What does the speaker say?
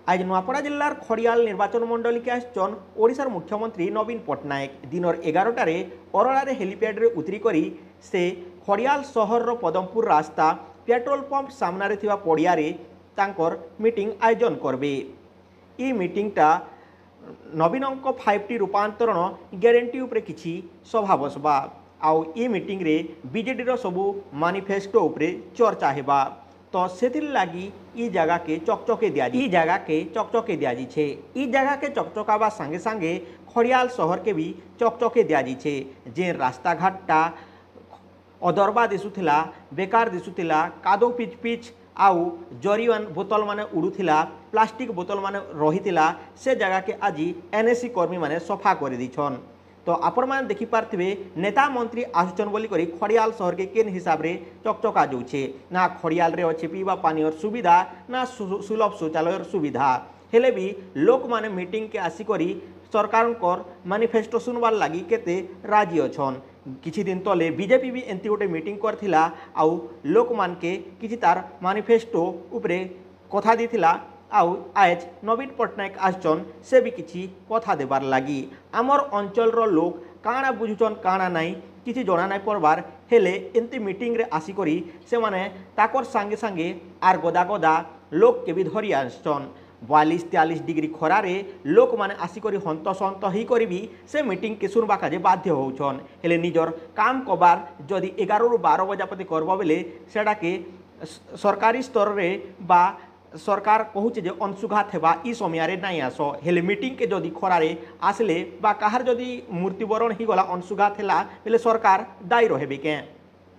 आज नुआपड़ा जिलार खड़ियाल निर्वाचन मंडल के आसन ओडिशार मुख्यमंत्री नवीन पट्टनायक दिनर 11टारे अरड़ार हेलीपैड्रे उतरी करी से खड़ियाल सहर पदमपुर रास्ता पेट्रोल पंप सामने थिबा पड़ियारे तांकर मीटिंग आयोजन करबे। ई मीटिंगटा नवीन 5T रूपांतरण ग्यारंटी उपरे किछि सभा बसबा आउ ई मीटिंग रे बीजेडी रो सबु मैनिफेस्टो उपरे चर्चा हेबा। तो सेथिर लागी ई जगह के चकचके दिया छे। ई जगह के चकचकाबा संगे संगे खड़ियाल शहर के भी चकचके दिया छे। जे रास्ता घाटटा अदरबा दिसुथिला बेकार दिसुथिला कादो पिच पिच आउ जरीवान बोतल माने उड़ुथिला प्लास्टिक बोतल माने रहिथिला से जगह के आज एनएससी कर्मी माने सफा कर दिछन। तो आपण मैंने देखिपारे नेता मंत्री आसुचन बोली करी खड़ियाल शहर के केन हिसाब रे चकचका जाऊे ना खड़ियाल रे अच्छे पीवा पानी और सुविधा ना सुलभ शौचालय सुविधा हेले भी लोक माने मीटिंग के आसिक सरकार मैनिफेस्टो सुनवार लगी केते राजी अच्छन। किछि दिन तले बीजेपी भी एंती गोटे मीटिंग करथिला आउ लोक मान के किछि तार मैनिफेस्टो उपरे कथा दिथिला आउ आज नवीन पट्टनायक आसचन से भी किछि कथा देबार लगी आमर अंचल लोक काଣା बुझुचन काଣା नाई किछि जना नाई पड़बार हेले एंती मीटिंग रे आसी करी से माने ताकर संगे संगे आर गदा गदा लोक के भी धरी आसचन। 42-43 डिग्री खरारे लोक माने आसिक हंतसंत ही करी भी से मीटिंग के सुनबा काजे बाध्य होउछन। हेले निजर काम कबार जदि 11 ରୁ 12 बजा पति करबो बेले सेडा के सरकारी स्तर रे बा सरकार कहूचे जे अनसुघात हेबा ई समय नहीं आस हेले मीटिंग के जदि खरारे आसले बा कहार जदि मृत्युवरण ही गला अनसुघात हेला बेले सरकार दायी रहे के।